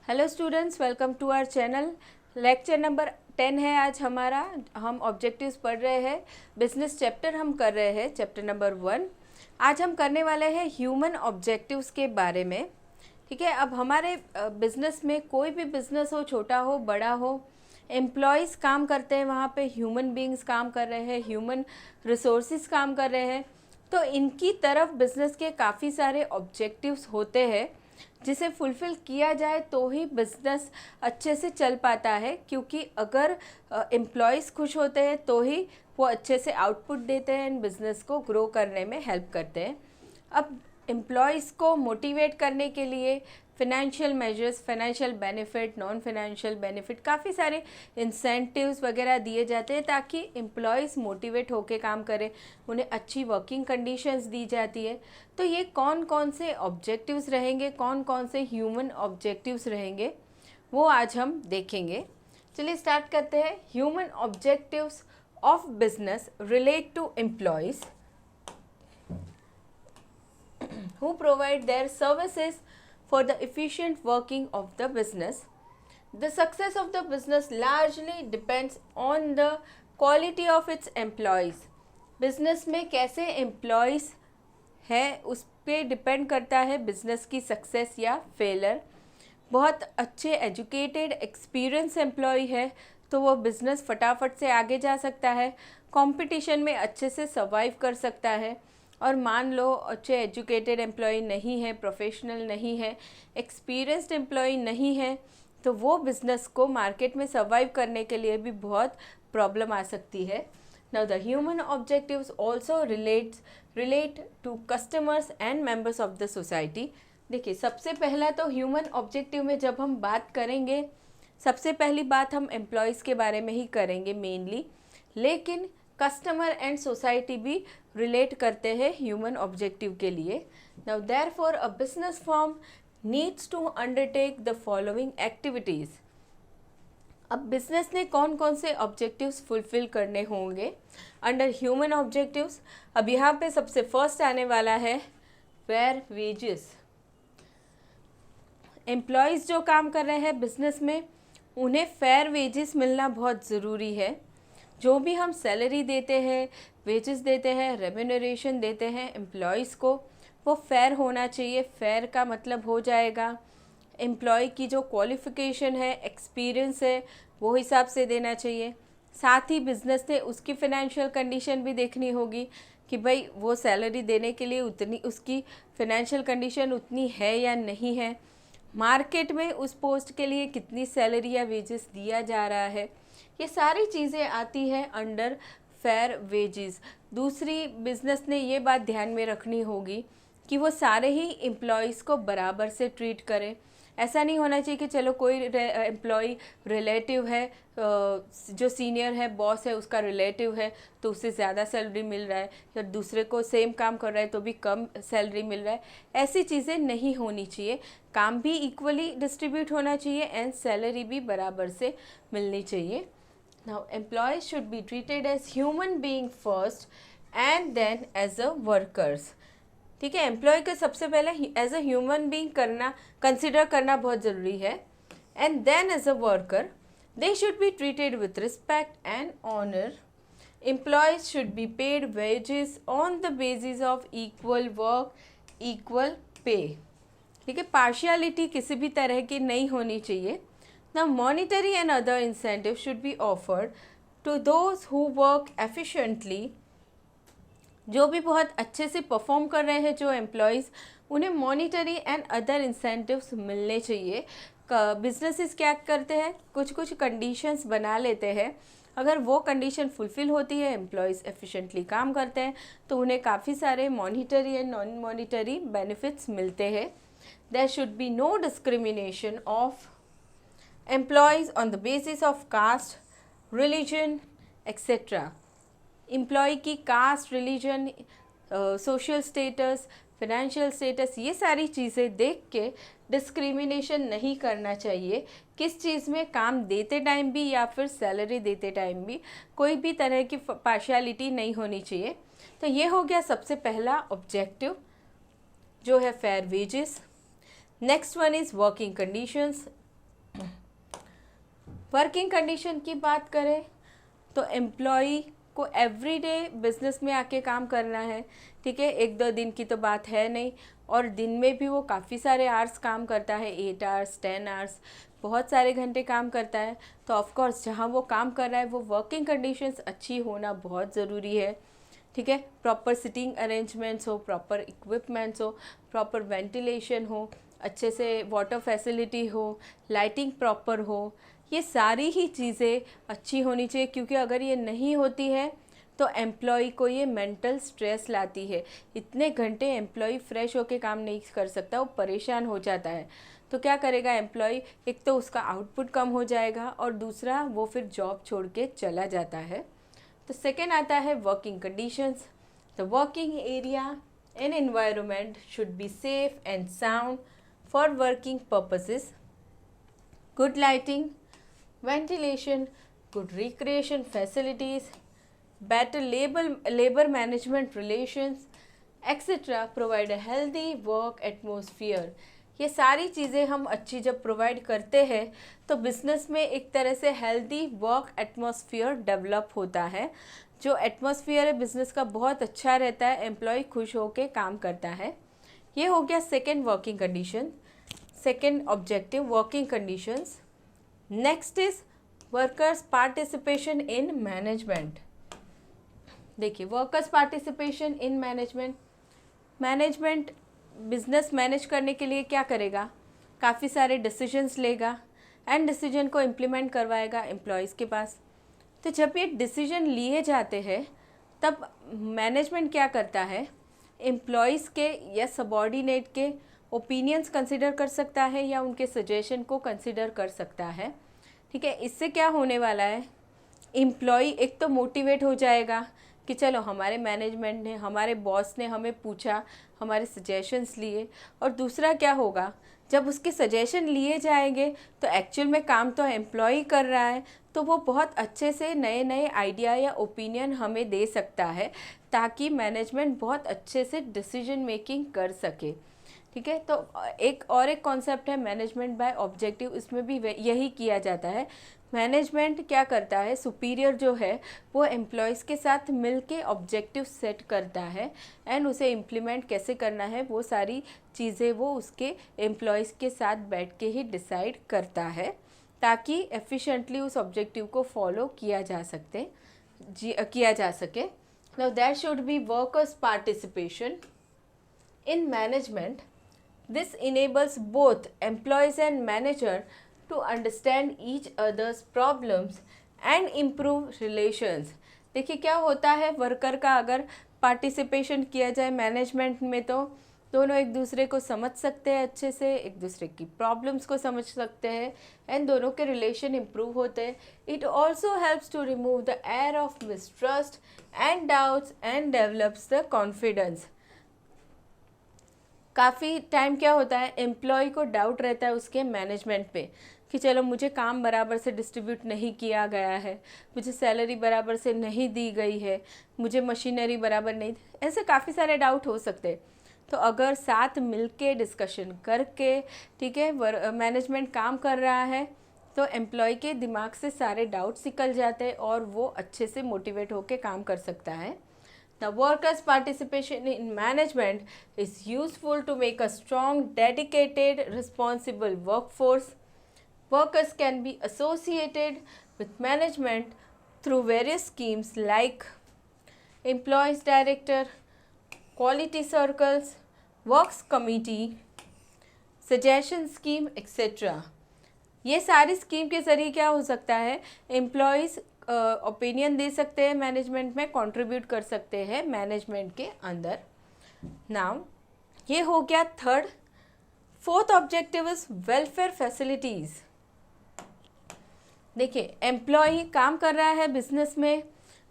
Hello students, welcome to our channel. Lecture number 10 है आज हमारा। हम ऑब्जेक्टिव्स पढ़ रहे हैं। बिजनेस चैप्टर हम कर रहे हैं, चैप्टर नंबर 1। आज हम करने वाले हैं ह्यूमन ऑब्जेक्टिव्स के बारे में। ठीक है, अब हमारे बिजनेस में कोई भी बिजनेस हो, छोटा हो बड़ा हो, एम्प्लॉयज़ काम करते हैं, वहाँ पे ह्यूमन बींग्स काम कर रहे हैं, ह्यूमन रिसोर्सेज काम कर रहे हैं। तो इनकी तरफ बिजनेस के काफ़ी सारे ऑब्जेक्टिव्स होते हैं जिसे फुलफ़िल किया जाए तो ही बिज़नेस अच्छे से चल पाता है, क्योंकि अगर एम्प्लॉयज़ खुश होते हैं तो ही वो अच्छे से आउटपुट देते हैं एंड बिज़नेस को ग्रो करने में हेल्प करते हैं। अब एम्प्लॉयज़ को मोटिवेट करने के लिए financial measures, financial benefit, non financial benefit, काफ़ी सारे इंसेंटिव्स वगैरह दिए जाते हैं ताकि एम्प्लॉयज़ मोटिवेट होकर काम करें, उन्हें अच्छी वर्किंग कंडीशंस दी जाती है। तो ये कौन कौन से ऑब्जेक्टिव्स रहेंगे, कौन कौन से ह्यूमन ऑब्जेक्टिव्स रहेंगे, वो आज हम देखेंगे। चलिए स्टार्ट करते हैं। Human objectives of business relate to employees who provide their services for the efficient working of the business. The success of the business largely depends on the quality of its employees. Business में कैसे employees है उस पर depend करता है business की success या failure. बहुत अच्छे एजुकेटेड एक्सपीरियंस एम्प्लॉय है तो वो बिज़नेस फटाफट से आगे जा सकता है, कंपटीशन में अच्छे से सर्वाइव कर सकता है। और मान लो अच्छे एजुकेटेड एम्प्लॉय नहीं है, प्रोफेशनल नहीं है, एक्सपीरियंस्ड एम्प्लॉय नहीं है, तो वो बिज़नेस को मार्केट में सर्वाइव करने के लिए भी बहुत प्रॉब्लम आ सकती है। Now the human objectives also relate to customers and members of the society. देखिए, सबसे पहला तो ह्यूमन ऑब्जेक्टिव में जब हम बात करेंगे, सबसे पहली बात हम एम्प्लॉयज़ के बारे में ही करेंगे मेनली, लेकिन कस्टमर एंड सोसाइटी भी रिलेट करते हैं ह्यूमन ऑब्जेक्टिव के लिए। Now therefore a business firm needs to undertake the following activities. अब बिजनेस ने कौन कौन से ऑब्जेक्टिव्स फुलफिल करने होंगे अंडर ह्यूमन ऑब्जेक्टिव्स। अब यहाँ पे सबसे फर्स्ट आने वाला है फेयर वेजेस। एम्प्लॉयज़ जो काम कर रहे हैं बिजनेस में, उन्हें फेयर वेजेस मिलना बहुत ज़रूरी है। जो भी हम सैलरी देते हैं, वेजेस देते हैं, रेम्यूनरेशन देते हैं एम्प्लॉयज़ को, वो फेयर होना चाहिए। फेयर का मतलब हो जाएगा एम्प्लॉय की जो क्वालिफ़िकेशन है, एक्सपीरियंस है, वो हिसाब से देना चाहिए। साथ ही बिज़नेस ने उसकी फ़ाइनेंशियल कंडीशन भी देखनी होगी कि भाई वो सैलरी देने के लिए उतनी उसकी फ़ाइनेंशियल कंडीशन उतनी है या नहीं है, मार्केट में उस पोस्ट के लिए कितनी सैलरी या वेजेस दिया जा रहा है, ये सारी चीज़ें आती हैं अंडर फेयर वेजेस। दूसरी, बिज़नेस ने ये बात ध्यान में रखनी होगी कि वो सारे ही एम्प्लॉयज़ को बराबर से ट्रीट करें। ऐसा नहीं होना चाहिए कि चलो कोई एम्प्लॉय रिलेटिव है, जो सीनियर है, बॉस है, उसका रिलेटिव है तो उससे ज़्यादा सैलरी मिल रहा है, या दूसरे को सेम काम कर रहा है तो भी कम सैलरी मिल रहा है। ऐसी चीज़ें नहीं होनी चाहिए। काम भी इक्वली डिस्ट्रीब्यूट होना चाहिए एंड सैलरी भी बराबर से मिलनी चाहिए। Now, employees should be treated as human being first and then as a workers. ठीक है, एम्प्लॉय को सबसे पहले एज अ ह्यूमन बीइंग करना, कंसिडर करना बहुत ज़रूरी है, and then as a worker they should be treated with respect and honour. Employees should be paid wages on the basis of equal work, equal pay. ठीक है, partiality किसी भी तरह की नहीं होनी चाहिए। Now, monetary and other incentives should be offered to those who work efficiently. जो भी बहुत अच्छे से परफॉर्म कर रहे हैं जो एम्प्लॉयज़, उन्हें मॉनिटरी एंड अदर इंसेंटिव्स मिलने चाहिए। बिजनेसेस क्या करते हैं, कुछ कुछ कंडीशंस बना लेते हैं। अगर वो कंडीशन फुलफ़िल होती है, एम्प्लॉयज़ एफिशिएंटली काम करते हैं, तो उन्हें काफ़ी सारे monetary and non monetary benefits मिलते हैं। There should be no discrimination of employees on the basis of caste, religion, etc. Employee की caste, religion, social status, financial status, ये सारी चीज़ें देख के डिस्क्रिमिनेशन नहीं करना चाहिए। किस चीज़ में, काम देते टाइम भी या फिर सैलरी देते टाइम भी, कोई भी तरह की पार्शियलिटी नहीं होनी चाहिए। तो ये हो गया सबसे पहला ऑब्जेक्टिव जो है fair wages. Next one is working conditions. Working condition की बात करें तो एम्प्लॉई को एवरीडे बिजनेस में आके काम करना है, ठीक है, 1-2 दिन की तो बात है नहीं, और दिन में भी वो काफ़ी सारे आवर्स काम करता है, 8 आवर्स 10 आवर्स, बहुत सारे घंटे काम करता है। तो ऑफकोर्स जहाँ वो काम कर रहा है वो वर्किंग कंडीशंस अच्छी होना बहुत ज़रूरी है, ठीक है, प्रॉपर सिटिंग अरेंजमेंट्स हो, प्रॉपर इक्विपमेंट्स हो, प्रॉपर वेंटिलेशन हो, अच्छे से वाटर फैसिलिटी हो, लाइटिंग प्रॉपर हो, ये सारी ही चीज़ें अच्छी होनी चाहिए, क्योंकि अगर ये नहीं होती है तो एम्प्लॉय को ये मेंटल स्ट्रेस लाती है। इतने घंटे एम्प्लॉय फ्रेश होके काम नहीं कर सकता, वो परेशान हो जाता है। तो क्या करेगा एम्प्लॉय, एक तो उसका आउटपुट कम हो जाएगा और दूसरा वो फिर जॉब छोड़ के चला जाता है। तो सेकेंड आता है working conditions. The working area and environment should be safe and sound for working purposes, good lighting, ventilation, good recreation facilities, better labor management relations, etc. provide a healthy work atmosphere। ये सारी चीज़ें हम अच्छी जब provide करते हैं तो business में एक तरह से हेल्दी वर्क एटमॉस्फेयर डेवलप होता है। जो एटमॉस्फेयर है बिज़नेस का बहुत अच्छा रहता है, एम्प्लॉय खुश होकर काम करता है। ये हो गया second working condition, second objective working conditions. Next is workers participation in management. देखिए workers participation in management, management business manage करने के लिए क्या करेगा, काफ़ी सारे डिसीजंस लेगा एंड डिसीजन को इम्प्लीमेंट करवाएगा एम्प्लॉयज़ के पास। तो जब ये डिसीजन लिए जाते हैं तब मैनेजमेंट क्या करता है, एम्प्लॉयज़ के या सबॉर्डिनेट के ओपिनियंस कंसिडर कर सकता है या उनके सजेशन को कंसिडर कर सकता है, ठीक है। इससे क्या होने वाला है, एम्प्लॉय एक तो मोटिवेट हो जाएगा कि चलो हमारे मैनेजमेंट ने, हमारे बॉस ने हमें पूछा, हमारे सजेशंस लिए, और दूसरा क्या होगा, जब उसके सजेशन लिए जाएंगे तो एक्चुअल में काम तो एम्प्लॉय कर रहा है, तो वो बहुत अच्छे से नए नए आइडिया या ओपिनियन हमें दे सकता है ताकि मैनेजमेंट बहुत अच्छे से डिसीजन मेकिंग कर सके, ठीक है। तो एक कॉन्सेप्ट है मैनेजमेंट बाय ऑब्जेक्टिव, इसमें भी यही किया जाता है। मैनेजमेंट क्या करता है, सुपीरियर जो है वो एम्प्लॉयज़ के साथ मिल के ऑब्जेक्टिव सेट करता है एंड उसे इम्प्लीमेंट कैसे करना है वो सारी चीज़ें वो उसके एम्प्लॉयज़ के साथ बैठ के ही डिसाइड करता है ताकि एफिशिएंटली उस ऑब्जेक्टिव को फॉलो किया जा सके। Now that should be workers participation in management. This enables both employees and manager to understand each other's problems and improve relations। देखिए क्या होता है, वर्कर का अगर पार्टिसिपेशन किया जाए मैनेजमेंट में तो दोनों एक दूसरे को समझ सकते हैं, अच्छे से एक दूसरे की प्रॉब्लम्स को समझ सकते हैं एंड दोनों के रिलेशन इम्प्रूव होते हैं। It also helps to remove the air of mistrust and doubts and develops the confidence. काफ़ी टाइम क्या होता है, एम्प्लॉय को डाउट रहता है उसके मैनेजमेंट पे कि चलो मुझे काम बराबर से डिस्ट्रीब्यूट नहीं किया गया है, मुझे सैलरी बराबर से नहीं दी गई है, मुझे मशीनरी बराबर नहीं, ऐसे काफ़ी सारे डाउट हो सकते हैं। तो अगर साथ मिलके डिस्कशन करके, ठीक है, मैनेजमेंट काम कर रहा है तो एम्प्लॉय के दिमाग से सारे डाउट्स निकल जाते हैं और वो अच्छे से मोटिवेट होकर काम कर सकता है। The workers' participation in management is useful to make a strong, dedicated, responsible workforce. Workers can be associated with management through various schemes like Employees Director, Quality Circles, Works Committee, Suggestion Scheme, etc. ये सारी scheme के ज़रिए क्या हो सकता है, employees opinion दे सकते हैं मैनेजमेंट में, कंट्रीब्यूट कर सकते हैं मैनेजमेंट के अंदर। नाउ ये हो गया third. Fourth objective is welfare facilities. देखिए एम्प्लॉय काम कर रहा है बिजनेस में,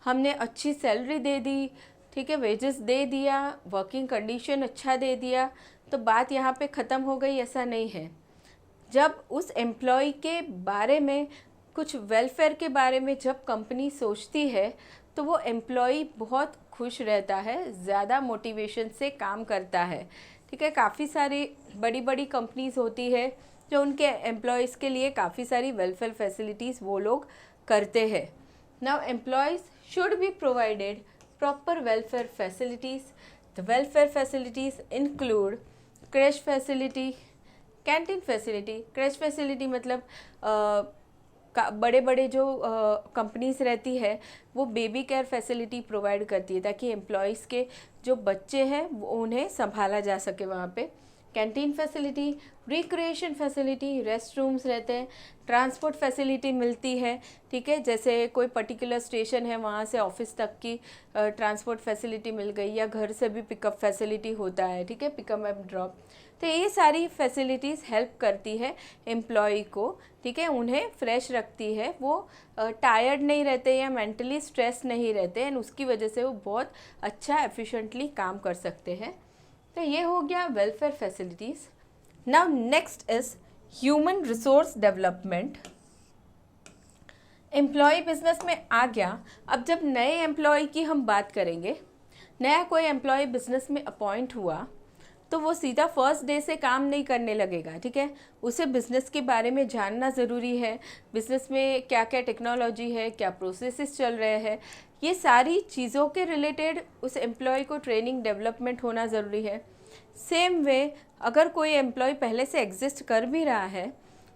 हमने अच्छी सैलरी दे दी, ठीक है, वेजेस दे दिया, वर्किंग कंडीशन अच्छा दे दिया, तो बात यहाँ पे ख़त्म हो गई, ऐसा नहीं है। जब उस एम्प्लॉय के बारे में, कुछ वेलफेयर के बारे में जब कंपनी सोचती है तो वो एम्प्लॉय बहुत खुश रहता है, ज़्यादा मोटिवेशन से काम करता है, ठीक है। काफ़ी सारी बड़ी बड़ी कंपनीज़ होती है जो उनके एम्प्लॉयज़ के लिए काफ़ी सारी वेलफेयर फैसिलिटीज़ वो लोग करते हैं। Now employees should be provided proper welfare facilities. The welfare facilities include crash facility, canteen facility. Crash facility मतलब बड़े बड़े जो कंपनीज रहती है वो बेबी केयर फैसिलिटी प्रोवाइड करती है ताकि एम्प्लॉयज़ के जो बच्चे हैं वो उन्हें संभाला जा सके वहाँ पे। Canteen facility, recreation facility, rest rooms रहते हैं, ट्रांसपोर्ट फैसिलिटी मिलती है, ठीक है, जैसे कोई पर्टिकुलर स्टेशन है वहाँ से ऑफिस तक की ट्रांसपोर्ट फैसिलिटी मिल गई, या घर से भी पिकअप फैसिलिटी होता है, ठीक है, पिकअप एंड ड्रॉप। तो ये सारी फैसिलिटीज़ हेल्प करती है एम्प्लॉय को, ठीक है, उन्हें फ्रेश रखती है, वो टायर्ड नहीं रहते या मेंटली स्ट्रेस नहीं रहते, एंड उसकी वजह से वो बहुत अच्छा एफिशिएंटली काम कर सकते हैं। तो ये हो गया welfare facilities. Now next is human resource development. Employee business में आ गया। अब जब नए एम्प्लॉय की हम बात करेंगे, नया कोई एम्प्लॉय बिजनेस में अपॉइंट हुआ तो वो सीधा फर्स्ट डे से काम नहीं करने लगेगा, ठीक है, उसे बिज़नेस के बारे में जानना ज़रूरी है। बिज़नेस में क्या क्या टेक्नोलॉजी है, क्या प्रोसेसेस चल रहे हैं, ये सारी चीज़ों के रिलेटेड उस एम्प्लॉय को ट्रेनिंग डेवलपमेंट होना ज़रूरी है। सेम वे अगर कोई एम्प्लॉय पहले से एग्जिस्ट कर भी रहा है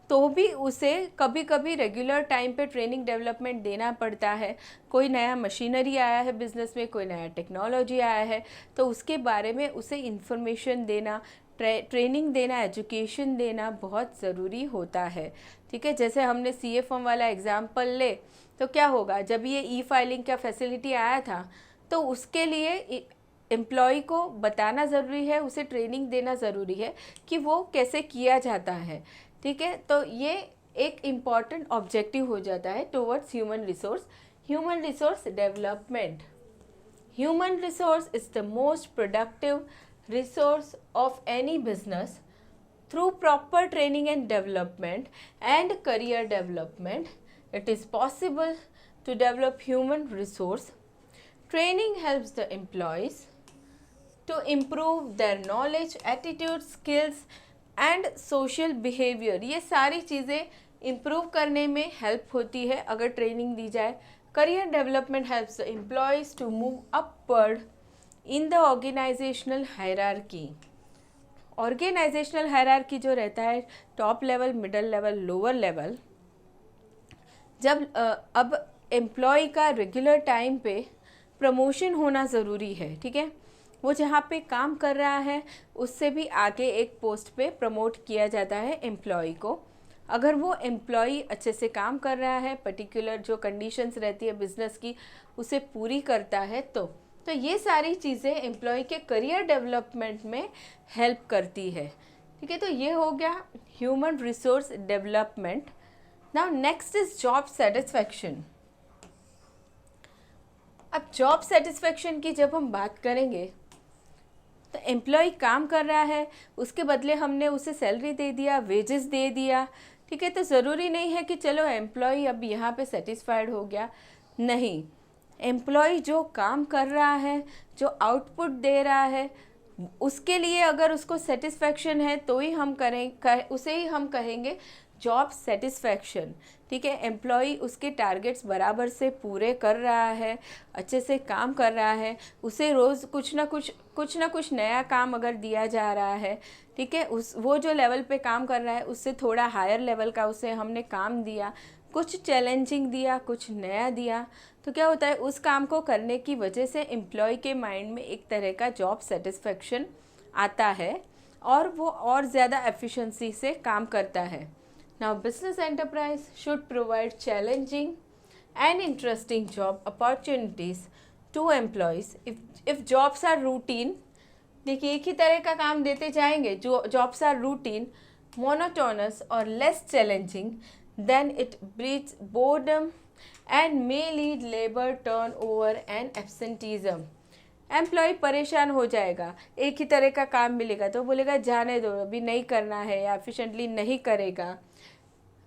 तो भी उसे कभी कभी रेगुलर टाइम पे ट्रेनिंग डेवलपमेंट देना पड़ता है। कोई नया मशीनरी आया है बिज़नेस में, कोई नया टेक्नोलॉजी आया है तो उसके बारे में उसे इन्फॉर्मेशन देना, ट्रेनिंग देना, एजुकेशन देना बहुत ज़रूरी होता है, ठीक है। जैसे हमने CA फॉर्म वाला एग्जाम्पल ले तो क्या होगा, जब ये E-फाइलिंग का फैसिलिटी आया था तो उसके लिए एम्प्लॉय को बताना ज़रूरी है, उसे ट्रेनिंग देना ज़रूरी है कि वो कैसे किया जाता है, ठीक है। तो ये एक इम्पॉर्टेंट ऑब्जेक्टिव हो जाता है towards human resource development. Human resource is the most productive resource of any business. Through proper training and development and career development it is possible to develop human resource. Training helps the employees to improve their knowledge, attitude, skills and social behavior. ये सारी चीज़ें improve करने में help होती है अगर training दी जाए। Career development helps the employees to move upward in the organizational hierarchy. Organizational hierarchy जो रहता है top level, middle level, lower level, जब अब एम्प्लॉय का रेगुलर टाइम पे प्रमोशन होना ज़रूरी है, ठीक है, वो जहाँ पे काम कर रहा है उससे भी आगे एक पोस्ट पे प्रमोट किया जाता है एम्प्लॉय को। अगर वो एम्प्लॉय अच्छे से काम कर रहा है, पर्टिकुलर जो कंडीशंस रहती है बिज़नेस की उसे पूरी करता है तो ये सारी चीज़ें एम्प्लॉय के करियर डेवलपमेंट में हेल्प करती है, ठीक है। तो ये हो गया human resource development. Now next is job satisfaction. अब जॉब सेटिस्फेक्शन की जब हम बात करेंगे तो एम्प्लॉय काम कर रहा है, उसके बदले हमने उसे सैलरी दे दिया, वेजेस दे दिया, ठीक है, तो ज़रूरी नहीं है कि चलो एम्प्लॉय अब यहाँ पे सेटिस्फाइड हो गया। नहीं, एम्प्लॉय जो काम कर रहा है, जो आउटपुट दे रहा है, उसके लिए अगर उसको सेटिस्फेक्शन है तो ही हम उसे ही हम कहेंगे जॉब सेटिस्फेक्शन, ठीक है। एम्प्लॉय उसके टारगेट्स बराबर से पूरे कर रहा है, अच्छे से काम कर रहा है, उसे रोज़ कुछ ना कुछ नया काम अगर दिया जा रहा है, ठीक है, वो जो लेवल पे काम कर रहा है उससे थोड़ा हायर लेवल का उसे हमने काम दिया, कुछ चैलेंजिंग दिया, कुछ नया दिया, तो क्या होता है उस काम को करने की वजह से एम्प्लॉय के माइंड में एक तरह का जॉब सेटिस्फेक्शन आता है और वो और ज़्यादा एफिशिएंसी से काम करता है। Now, business enterprise should provide challenging and interesting job opportunities to employees. If jobs are routine, देखिए एक ही तरह का काम देते जाएंगे, जो jobs are routine, monotonous or less challenging, then it breeds boredom and may lead labor turnover and absenteeism. Employee परेशान हो जाएगा, एक ही तरह का काम मिलेगा तो बोलेगा जाने दो, अभी नहीं करना है या एफिशिएंटली नहीं करेगा।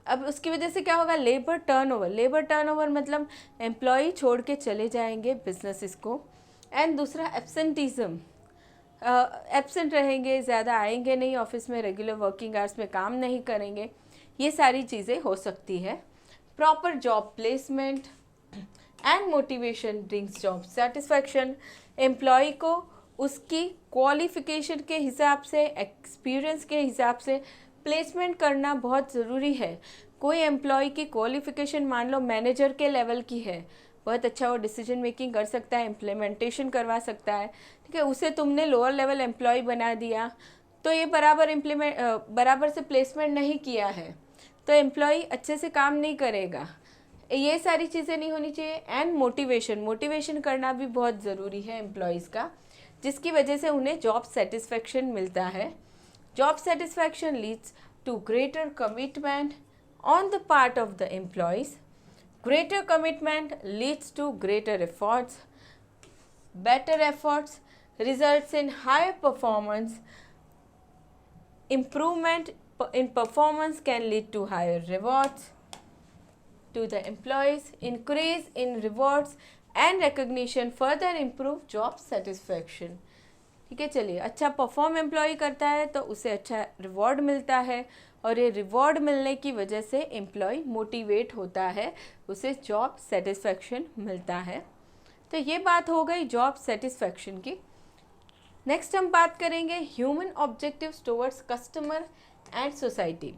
अब उसकी वजह से क्या होगा, लेबर टर्नओवर मतलब एम्प्लॉय छोड़ के चले जाएंगे बिजनेसेस को। एंड दूसरा एब्सेंट रहेंगे, ज़्यादा आएंगे नहीं ऑफिस में, रेगुलर वर्किंग आवर्स में काम नहीं करेंगे, ये सारी चीज़ें हो सकती है। Proper job placement and motivation brings job satisfaction. Employee को उसकी क्वालिफिकेशन के हिसाब से, एक्सपीरियंस के हिसाब से प्लेसमेंट करना बहुत ज़रूरी है। कोई एम्प्लॉय की क्वालिफिकेशन मान लो मैनेजर के लेवल की है, बहुत अच्छा वो डिसीजन मेकिंग कर सकता है, इम्प्लीमेंटेशन करवा सकता है, ठीक है, उसे तुमने लोअर लेवल एम्प्लॉय बना दिया तो ये बराबर से प्लेसमेंट नहीं किया है तो एम्प्लॉय अच्छे से काम नहीं करेगा। ये सारी चीज़ें नहीं होनी चाहिए। एंड मोटिवेशन करना भी बहुत ज़रूरी है एम्प्लॉयज़ का, जिसकी वजह से उन्हें जॉब सेटिस्फैक्शन मिलता है। Job satisfaction leads to greater commitment on the part of the employees. Greater commitment leads to greater efforts. Better efforts results in higher performance. Improvement in performance can lead to higher rewards to the employees. Increase in rewards and recognition further improve job satisfaction. ठीक है, चलिए, अच्छा perform employ करता है तो उसे अच्छा reward मिलता है और ये रिवॉर्ड मिलने की वजह से एम्प्लॉय मोटिवेट होता है, उसे जॉब सेटिस्फैक्शन मिलता है। तो ये बात हो गई जॉब सेटिस्फैक्शन की। नेक्स्ट हम बात करेंगे human objectives towards customer and society.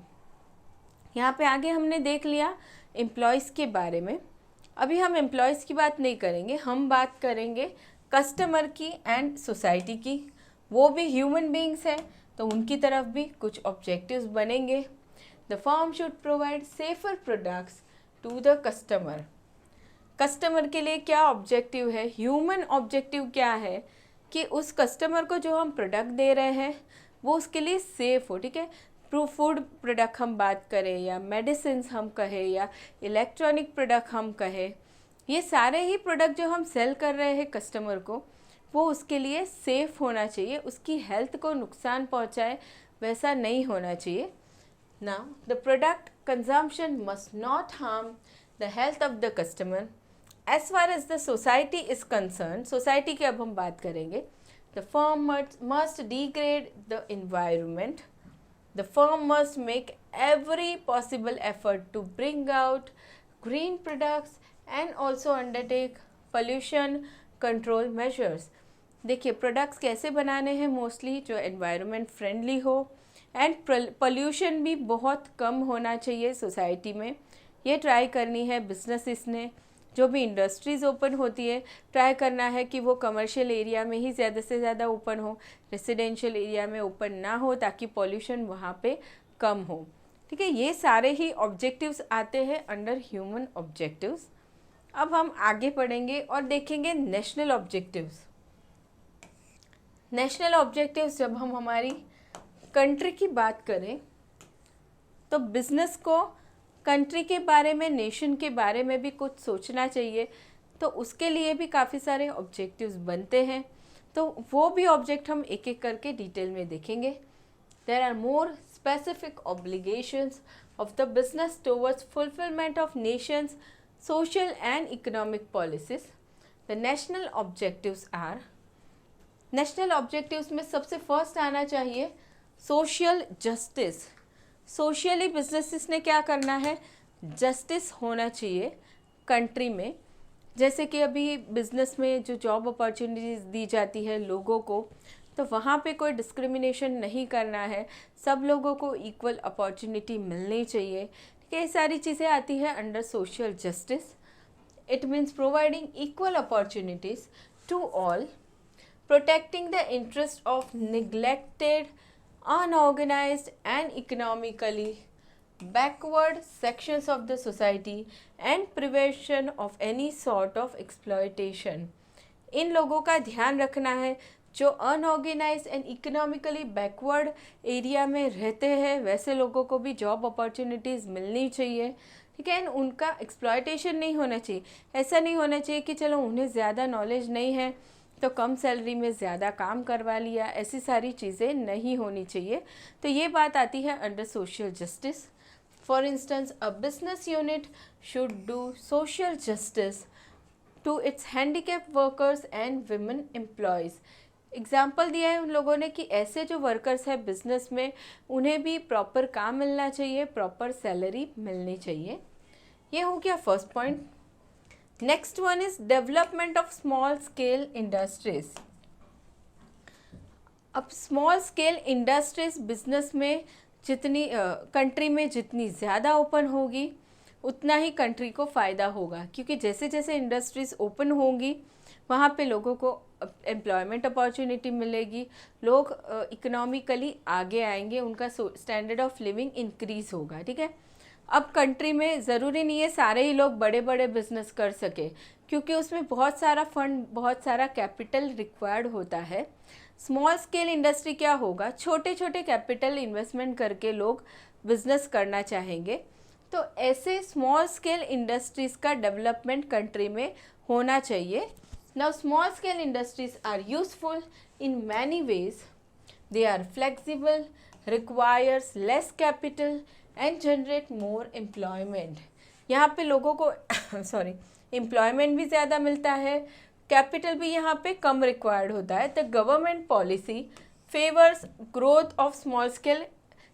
यहाँ पे आगे हमने देख लिया एम्प्लॉयज़ के बारे में, अभी हम एम्प्लॉयज़ की बात नहीं करेंगे, हम बात करेंगे कस्टमर की एंड सोसाइटी की। वो भी ह्यूमन बींग्स हैं तो उनकी तरफ भी कुछ ऑब्जेक्टिव्स बनेंगे। The firm should provide safer products to the customer. Customer के लिए क्या ऑब्जेक्टिव है, ह्यूमन ऑब्जेक्टिव क्या है कि उस कस्टमर को जो हम प्रोडक्ट दे रहे हैं वो उसके लिए सेफ़ हो, ठीक है। फूड प्रोडक्ट हम बात करें या मेडिसिन हम कहें या इलेक्ट्रॉनिक प्रोडक्ट हम कहें, ये सारे ही प्रोडक्ट जो हम सेल कर रहे हैं कस्टमर को वो उसके लिए सेफ़ होना चाहिए, उसकी हेल्थ को नुकसान पहुंचाए वैसा नहीं होना चाहिए। Now the product consumption must not harm the health of the customer. As far as the society is concern, society की अब हम बात करेंगे। The firm must degrade the environment. The firm must make every possible effort to bring out green products and also undertake pollution control measures। देखिए products कैसे बनाने हैं, mostly जो एनवायरनमेंट फ्रेंडली हो एंड पोल्यूशन भी बहुत कम होना चाहिए सोसाइटी में, ये ट्राई करनी है बिजनेसेस ने। जो भी इंडस्ट्रीज़ ओपन होती है ट्राई करना है कि वो कमर्शियल एरिया में ही ज़्यादा से ज़्यादा ओपन हो, रेसिडेंशियल एरिया में ओपन ना हो ताकि पॉल्यूशन वहाँ पे कम हो, ठीक है। ये सारे ही ऑब्जेक्टिव्स आते हैं अंडर ह्यूमन ऑब्जेक्टिव्स। अब हम आगे पढ़ेंगे और देखेंगे नेशनल ऑब्जेक्टिव्स। नेशनल ऑब्जेक्टिव्स जब हम हमारी कंट्री की बात करें तो बिज़नेस को कंट्री के बारे में, नेशन के बारे में भी कुछ सोचना चाहिए, तो उसके लिए भी काफ़ी सारे ऑब्जेक्टिव्स बनते हैं। तो वो भी ऑब्जेक्ट हम एक एक करके डिटेल में देखेंगे। There are more specific obligations of the business towards fulfillment of nation's social and economic policies. The national objectives are, national objectives में सबसे फर्स्ट आना चाहिए social justice। सोशली बिजनेसेस ने क्या करना है, जस्टिस होना चाहिए कंट्री में। जैसे कि अभी बिज़नेस में जो जॉब अपॉर्चुनिटीज़ दी जाती है लोगों को, तो वहाँ पे कोई डिस्क्रिमिनेशन नहीं करना है, सब लोगों को इक्वल अपॉर्चुनिटी मिलनी चाहिए, ठीक है। ये सारी चीज़ें आती है under social justice. It means providing equal opportunities to all, protecting the interest of neglected, unorganised and economically backward sections of the society and prevention of any sort of exploitation। इन लोगों का ध्यान रखना है जो unorganise and economically backward area में रहते हैं, वैसे लोगों को भी जॉब अपॉर्चुनिटीज़ मिलनी चाहिए, ठीक है। उनका एक्सप्लॉयटेशन नहीं होना चाहिए। ऐसा नहीं होना चाहिए कि चलो उन्हें ज़्यादा नॉलेज नहीं है तो कम सैलरी में ज़्यादा काम करवा लिया, ऐसी सारी चीज़ें नहीं होनी चाहिए। तो ये बात आती है under social justice. For instance, a business unit should do social justice to its handicapped workers and women employees। Example दिया है उन लोगों ने कि ऐसे जो वर्कर्स हैं बिजनेस में, उन्हें भी प्रॉपर काम मिलना चाहिए, प्रॉपर सैलरी मिलनी चाहिए। ये हो गया first point. Next one is development of small scale industries. अब स्मॉल स्केल इंडस्ट्रीज बिजनेस में जितनी कंट्री में जितनी ज़्यादा ओपन होगी उतना ही कंट्री को फ़ायदा होगा, क्योंकि जैसे जैसे इंडस्ट्रीज़ ओपन होंगी वहाँ पे लोगों को एम्प्लॉयमेंट अपॉर्चुनिटी मिलेगी, लोग इकोनॉमिकली आगे आएंगे, उनका स्टैंडर्ड ऑफ लिविंग इंक्रीज़ होगा। ठीक है, अब कंट्री में ज़रूरी नहीं है सारे ही लोग बड़े बड़े बिजनेस कर सके, क्योंकि उसमें बहुत सारा फंड, बहुत सारा कैपिटल रिक्वायर्ड होता है। स्मॉल स्केल इंडस्ट्री क्या होगा, छोटे छोटे कैपिटल इन्वेस्टमेंट करके लोग बिजनेस करना चाहेंगे, तो ऐसे स्मॉल स्केल इंडस्ट्रीज़ का डेवलपमेंट कंट्री में होना चाहिए। Now small scale industries are useful in many ways. They are flexible, requires less capital and generate more employment. यहाँ पे लोगों को एम्प्लॉयमेंट भी ज़्यादा मिलता है, कैपिटल भी यहाँ पे कम रिक्वायर्ड होता है। The government policy favours growth of small scale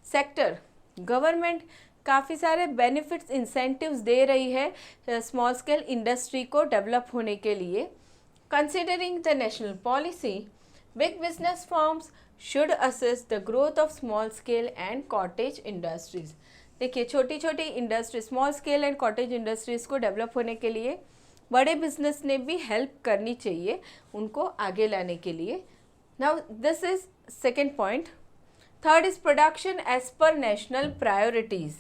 sector. Government काफ़ी सारे बेनिफिट्स, इंसेंटिव्स दे रही है स्मॉल स्केल इंडस्ट्री को डेवलप होने के लिए। Considering the national policy, big business firms should assist the growth of small scale and cottage industries. देखिए, छोटी छोटी industry, small scale and cottage industries को डेवलप होने के लिए बड़े बिजनेस ने भी हेल्प करनी चाहिए उनको आगे लाने के लिए। Now this is second point. Third is production as per national priorities.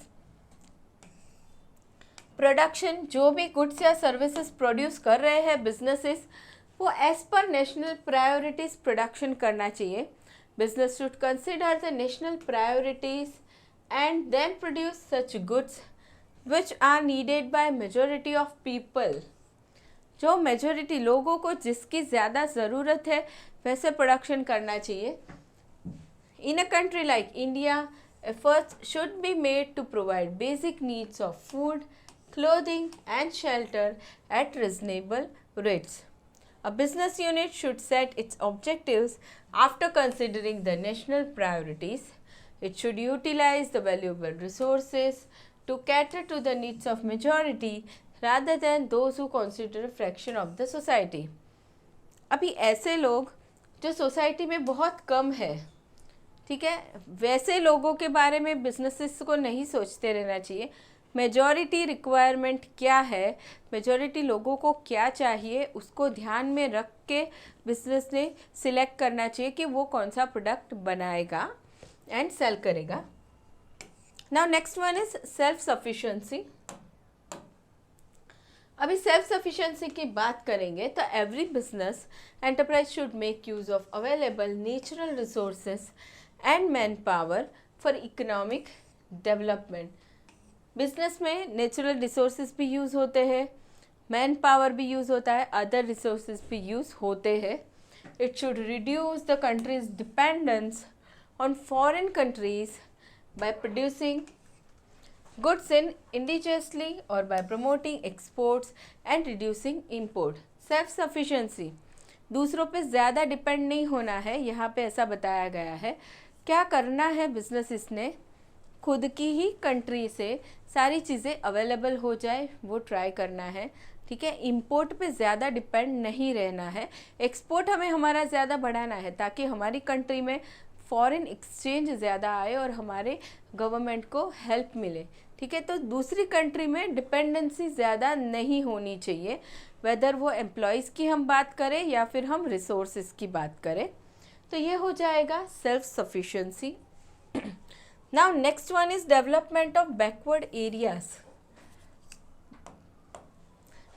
Production, जो भी गुड्स या सर्विसेज प्रोड्यूस कर रहे हैं बिजनेसेस, वो as per national priorities production करना चाहिए। Business should consider the national priorities and then produce such goods which are needed by majority of people. जो मेजॉरिटी लोगों को जिसकी ज़्यादा ज़रूरत है वैसे प्रोडक्शन करना चाहिए। In a country like India, efforts should be made to provide basic needs of food, clothing and shelter at reasonable rates. A business unit should set its objectives after considering the national priorities. It should utilize the valuable resources to cater to the needs of majority rather than those who consider a fraction of the society. अभी ऐसे लोग जो society में बहुत कम है, ठीक है, वैसे लोगों के बारे में बिजनेसेस को नहीं सोचते रहना चाहिए। मेजॉरिटी रिक्वायरमेंट क्या है, मेजॉरिटी लोगों को क्या चाहिए, उसको ध्यान में रख के बिजनेस ने सिलेक्ट करना चाहिए कि वो कौन सा प्रोडक्ट बनाएगा एंड सेल करेगा। Now next one is self sufficiency. अभी सेल्फ सफिशिएंसी की बात करेंगे तो every business enterprise should make use of available natural resources and man power for economic development. Business में नेचुरल रिसोर्सेज भी यूज़ होते हैं, मैन पावर भी यूज़ होता है, अदर रिसोर्सेज भी यूज़ होते हैं। It should reduce the countries dependence on foreign countries by producing goods in indigenously or by promoting exports and reducing import. Self sufficiency, दूसरों पे ज़्यादा डिपेंड नहीं होना है, यहाँ पे ऐसा बताया गया है। क्या करना है बिजनेसेस ने, खुद की ही कंट्री से सारी चीज़ें अवेलेबल हो जाए वो ट्राई करना है। ठीक है, इंपोर्ट पे ज़्यादा डिपेंड नहीं रहना है, एक्सपोर्ट हमें हमारा ज़्यादा बढ़ाना है ताकि हमारी कंट्री में फॉरेन एक्सचेंज ज़्यादा आए और हमारे गवर्नमेंट को हेल्प मिले। ठीक है, तो दूसरी कंट्री में डिपेंडेंसी ज़्यादा नहीं होनी चाहिए, वेदर वो एम्प्लॉयज़ की हम बात करें या फिर हम रिसोर्सेज की बात करें। तो ये हो जाएगा self sufficiency. Now next one is development of backward areas.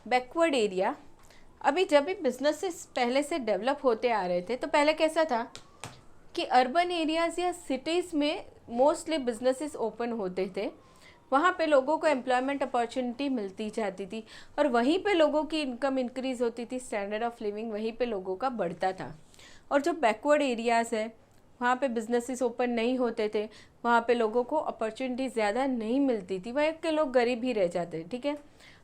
Backward area, अभी जब भी बिजनेसेस पहले से डेवलप होते आ रहे थे तो पहले कैसा था कि अर्बन एरियाज़ या सिटीज़ में मोस्टली बिजनेसेस ओपन होते थे, वहाँ पे लोगों को एम्प्लॉयमेंट अपॉर्चुनिटी मिलती जाती थी और वहीं पे लोगों की इनकम इंक्रीज़ होती थी, स्टैंडर्ड ऑफ लिविंग वहीं पे लोगों का बढ़ता था। और जो बैकवर्ड एरियाज़ है वहाँ पे बिजनेसेस ओपन नहीं होते थे, वहाँ पे लोगों को अपॉर्चुनिटी ज़्यादा नहीं मिलती थी, वहाँ के लोग गरीब ही रह जाते। ठीक है,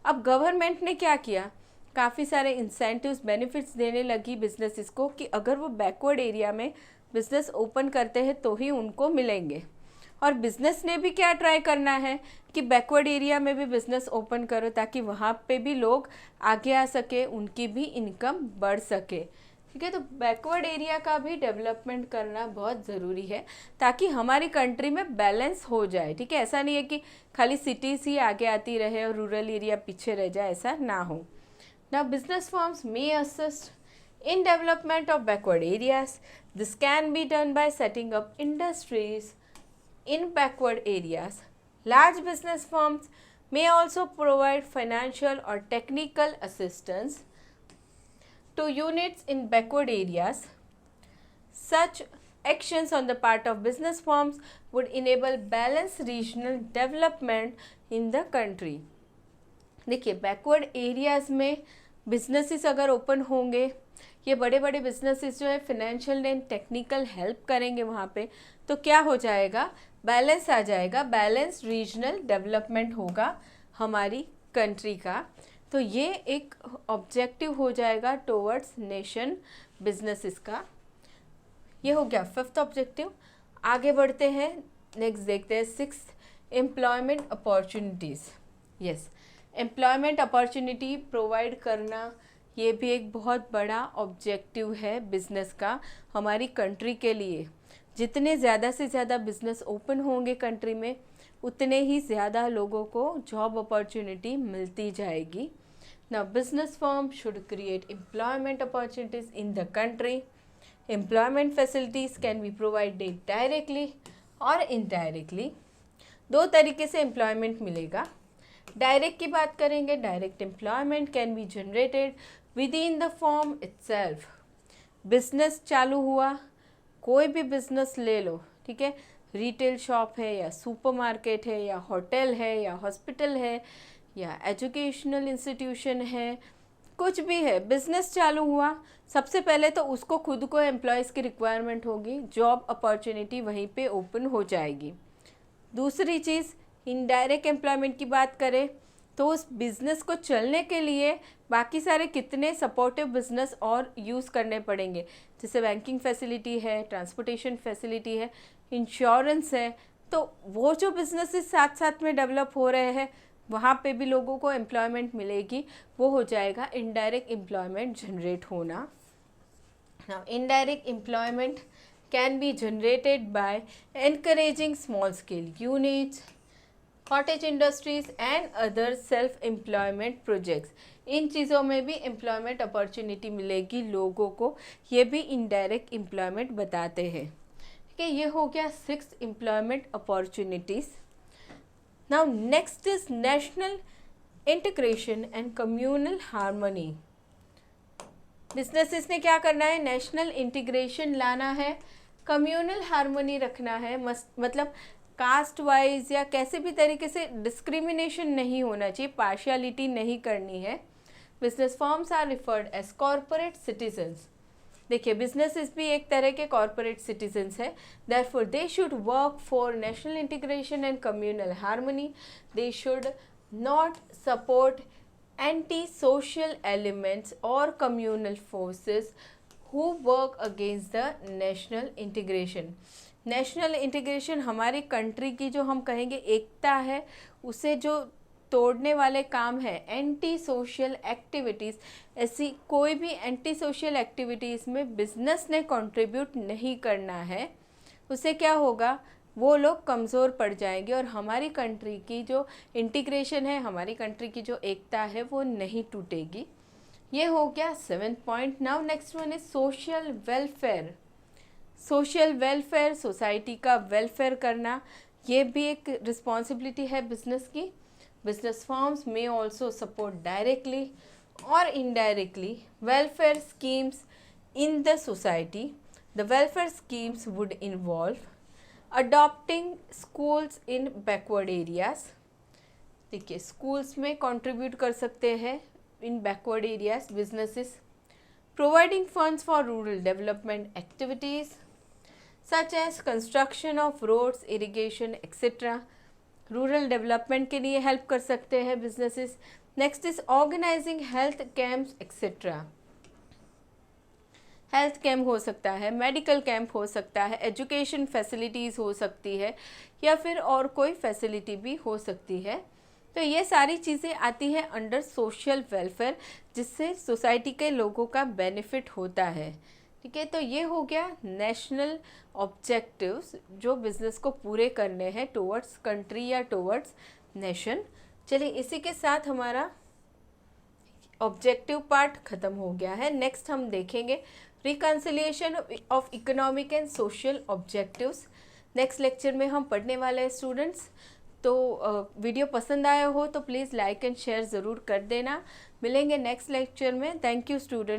अब गवर्नमेंट ने क्या किया काफ़ी सारे इंसेंटिव्स बेनिफिट्स देने लगी बिजनेसेस को कि अगर वो बैकवर्ड एरिया में बिजनेस ओपन करते हैं तो ही उनको मिलेंगे। और बिजनेस ने भी क्या ट्राई करना है कि बैकवर्ड एरिया में भी बिजनेस ओपन करो ताकि वहाँ पे भी लोग आगे आ सके, उनकी भी इनकम बढ़ सके। ठीक है, तो बैकवर्ड एरिया का भी डेवलपमेंट करना बहुत ज़रूरी है ताकि हमारी कंट्री में बैलेंस हो जाए। ठीक है, ऐसा नहीं है कि खाली सिटीज़ ही आगे आती रहे और रूरल एरिया पीछे रह जाए, ऐसा ना हो। Now, business firms may assist in development of backward areas. This can be done by setting up industries in backward areas. Large business firms may also provide financial or technical assistance to units in backward areas. Such actions on the part of business firms would enable balanced regional development in the country. देखिए, backward areas में businesses अगर open होंगे, ये बड़े बड़े businesses जो है financial and technical help करेंगे वहाँ पे, तो क्या हो जाएगा, बैलेंस आ जाएगा, बैलेंस रीजनल डेवलपमेंट होगा हमारी कंट्री का। तो ये एक ऑब्जेक्टिव हो जाएगा टुवर्ड्स नेशन बिजनेसेस का। ये हो गया फिफ्थ ऑब्जेक्टिव। आगे बढ़ते हैं, नेक्स्ट देखते हैं sixth, employment opportunities. Yes, employment opportunity provide करना ये भी एक बहुत बड़ा ऑब्जेक्टिव है बिज़नेस का हमारी कंट्री के लिए। जितने ज़्यादा से ज़्यादा बिज़नेस ओपन होंगे कंट्री में, उतने ही ज़्यादा लोगों को जॉब अपॉर्चुनिटी मिलती जाएगी। Now business firm should create employment opportunities in the country. Employment facilities can be provided directly और इनडायरेक्टली। दो तरीके से एम्प्लॉयमेंट मिलेगा। डायरेक्ट की बात करेंगे, direct employment can be generated with in the form itself. Business चालू हुआ, कोई भी बिजनेस ले लो, ठीक है, रिटेल शॉप है या सुपरमार्केट है या होटल है या हॉस्पिटल है या एजुकेशनल इंस्टीट्यूशन है, कुछ भी है, बिजनेस चालू हुआ, सबसे पहले तो उसको खुद को एम्प्लॉयज़ की रिक्वायरमेंट होगी, जॉब अपॉर्चुनिटी वहीं पे ओपन हो जाएगी। दूसरी चीज़, इनडायरेक्ट एम्प्लॉयमेंट की बात करें तो उस बिज़नेस को चलने के लिए बाकी सारे कितने सपोर्टिव बिजनेस और यूज़ करने पड़ेंगे, जैसे बैंकिंग फैसिलिटी है, ट्रांसपोर्टेशन फैसिलिटी है, इंश्योरेंस है। तो वो जो बिजनेसेस साथ साथ में डेवलप हो रहे हैं वहाँ पे भी लोगों को एम्प्लॉयमेंट मिलेगी, वो हो जाएगा इनडायरेक्ट एम्प्लॉयमेंट जनरेट होना। Now indirect employment can be generated by encouraging small scale units, cottage industries and other self employment projects। इन चीज़ों में भी एम्प्लॉयमेंट अपॉर्चुनिटी मिलेगी लोगों को, ये भी इनडायरेक्ट एम्प्लॉयमेंट बताते हैं। ठीक है, ये हो गया six employment opportunities. Now next is national integration and communal harmony. Businesses ने क्या करना है, नेशनल इंटीग्रेशन लाना है, कम्युनल हार्मनी रखना है, मतलब कास्ट वाइज या कैसे भी तरीके से डिस्क्रिमिनेशन नहीं होना चाहिए, पार्शियलिटी नहीं करनी है। Business firms are referred as corporate citizens. देखिए, बिजनेसेस भी एक तरह के कॉरपोरेट सिटीजन्स है, therefore they should work for national integration and communal harmony. They should not support anti-social elements or communal forces who work against the national integration। National integration हमारी country की जो हम कहेंगे एकता है, उसे जो तोड़ने वाले काम है, एंटी सोशल एक्टिविटीज़, ऐसी कोई भी एंटी सोशल एक्टिविटीज़ में बिजनेस ने कंट्रीब्यूट नहीं करना है। उससे क्या होगा, वो लोग कमज़ोर पड़ जाएंगे और हमारी कंट्री की जो इंटीग्रेशन है, हमारी कंट्री की जो एकता है, वो नहीं टूटेगी। ये हो गया seventh point. Now next one is social welfare. Social welfare, society का वेलफेयर करना, ये भी एक रिस्पॉन्सिबिलिटी है बिजनेस की। बिजनेस फर्म्स में ऑल्सो सपोर्ट डायरेक्टली और indirectly welfare schemes in the society. The welfare schemes would involve adopting schools in backward areas. देखिए, स्कूल्स में कंट्रीब्यूट कर सकते हैं in backward areas businesses. Providing funds for rural development activities such as construction of roads, irrigation etcetera. Rural development के लिए help कर सकते हैं businesses, next is organising health camps etcetera. Health camp हो सकता है, मेडिकल कैंप हो सकता है, एजुकेशन फैसिलिटीज़ हो सकती है, या फिर और कोई फैसिलिटी भी हो सकती है। तो ये सारी चीज़ें आती हैं अंडर सोशल वेलफेयर, जिससे सोसाइटी के लोगों का बेनिफिट होता है। ठीक है, तो ये हो गया नेशनल ऑब्जेक्टिव्स जो बिजनेस को पूरे करने हैं टुवर्ड्स कंट्री या टुवर्ड्स नेशन। चलिए, इसी के साथ हमारा ऑब्जेक्टिव पार्ट ख़त्म हो गया है। नेक्स्ट हम देखेंगे reconciliation of economic and social objectives. Next lecture में हम पढ़ने वाले हैं स्टूडेंट्स। तो वीडियो पसंद आया हो तो प्लीज़ लाइक एंड शेयर ज़रूर कर देना। मिलेंगे नेक्स्ट लेक्चर में। Thank you student.